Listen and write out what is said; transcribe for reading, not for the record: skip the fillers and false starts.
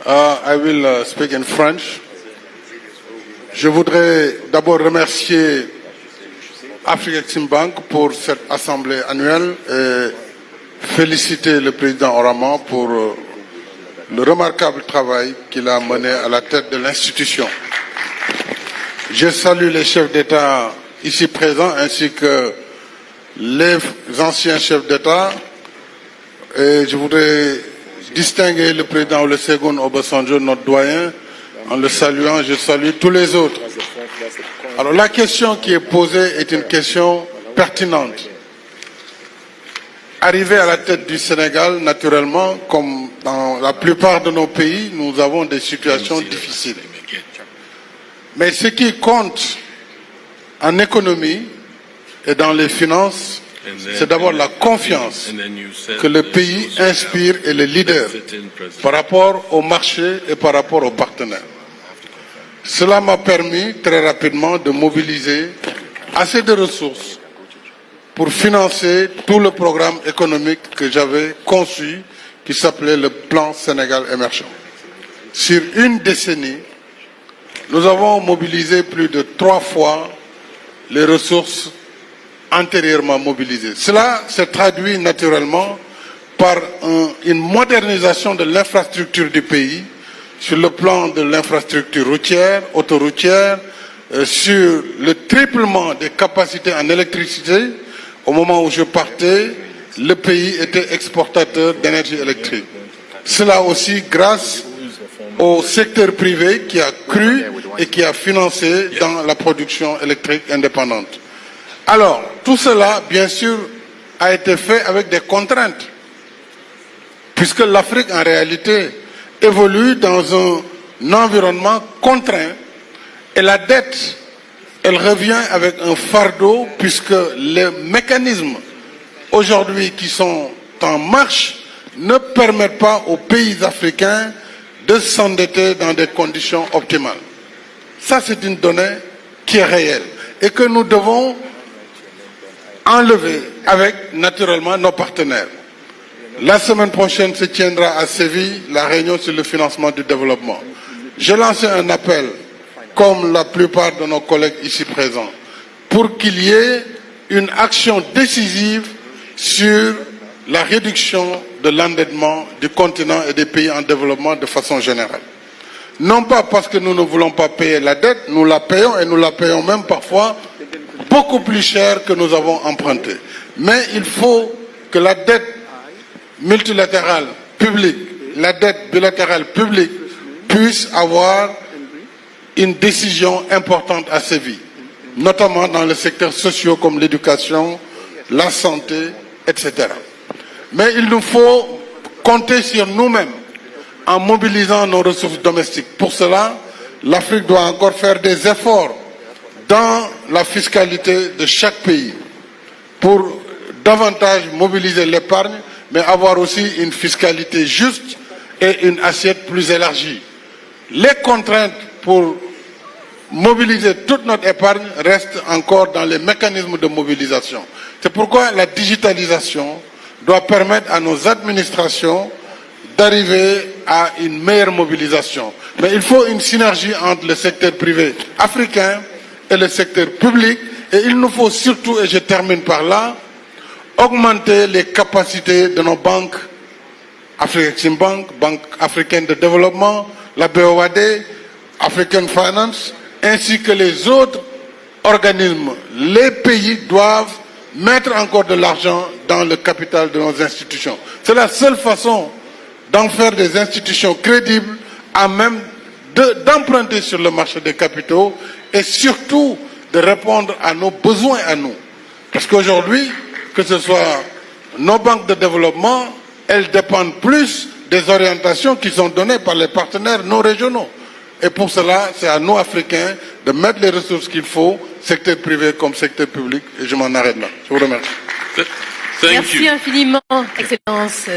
I will speak in French. Je voudrais d'abord remercier Afreximbank pour cette assemblée annuelle et féliciter le président Orama pour le remarquable travail qu'il a mené à la tête de l'institution. Je salue les chefs d'État ici présents ainsi que les anciens chefs d'État et je voudrais distinguer le président Olusegun Obasanjo, notre doyen. En le saluant, je salue tous les autres. Alors la question qui est posée est une question pertinente. Arrivé à la tête du Sénégal, naturellement, comme dans la plupart de nos pays, nous avons des situations difficiles. Mais ce qui compte en économie et dans les finances, c'est d'abord la confiance que le pays inspire et les leaders par rapport au marché et par rapport aux partenaires. Cela m'a permis très rapidement de mobiliser assez de ressources pour financer tout le programme économique que j'avais conçu, qui s'appelait le plan Sénégal émergent. Sur une décennie, nous avons mobilisé plus de 3 fois les ressources antérieurement mobilisées. Cela se traduit naturellement par une modernisation de l'infrastructure du pays, sur le plan de l'infrastructure routière, autoroutière, sur le triplement des capacités en électricité. Au moment où je partais, le pays était exportateur d'énergie électrique. Cela aussi grâce au secteur privé qui a cru et qui a financé dans la production électrique indépendante. Alors, tout cela, bien sûr, a été fait avec des contraintes, puisque l'Afrique, en réalité, évolue dans un environnement contraint et la dette, elle revient avec un fardeau puisque les mécanismes aujourd'hui qui sont en marche ne permettent pas aux pays africains de s'endetter dans des conditions optimales. Ça, c'est une donnée qui est réelle et que nous devons enlever avec naturellement nos partenaires. La semaine prochaine se tiendra à Séville la réunion sur le financement du développement. J'ai lancé un appel, comme la plupart de nos collègues ici présents, pour qu'il y ait une action décisive sur la réduction de l'endettement du continent et des pays en développement de façon générale. Non pas parce que nous ne voulons pas payer la dette, nous la payons et nous la payons même parfois beaucoup plus cher que nous avons emprunté. Mais il faut que la dette multilatérale publique, la dette bilatérale publique puisse avoir une décision importante à Séville, notamment dans les secteurs sociaux comme l'éducation, la santé, etc. Mais il nous faut compter sur nous-mêmes en mobilisant nos ressources domestiques. Pour cela, l'Afrique doit encore faire des efforts dans la fiscalité de chaque pays pour davantage mobiliser l'épargne, mais avoir aussi une fiscalité juste et une assiette plus élargie. Les contraintes pour mobiliser toute notre épargne restent encore dans les mécanismes de mobilisation. C'est pourquoi la digitalisation doit permettre à nos administrations d'arriver à une meilleure mobilisation. Mais il faut une synergie entre le secteur privé africain et le secteur public. Et il nous faut surtout, et je termine par là, augmenter les capacités de nos banques, Afreximbank, Banque africaine de développement, la BOAD, African Finance, ainsi que les autres organismes. Les pays doivent mettre encore de l'argent dans le capital de nos institutions. C'est la seule façon d'en faire des institutions crédibles, à même d'emprunter sur le marché des capitaux et surtout de répondre à nos besoins à nous. Parce qu'aujourd'hui, que ce soit nos banques de développement, elles dépendent plus des orientations qui sont données par les partenaires non régionaux. Et pour cela, c'est à nous, Africains, de mettre les ressources qu'il faut, secteur privé comme secteur public. Et je m'en arrête là. Je vous remercie. Merci infiniment, Excellence.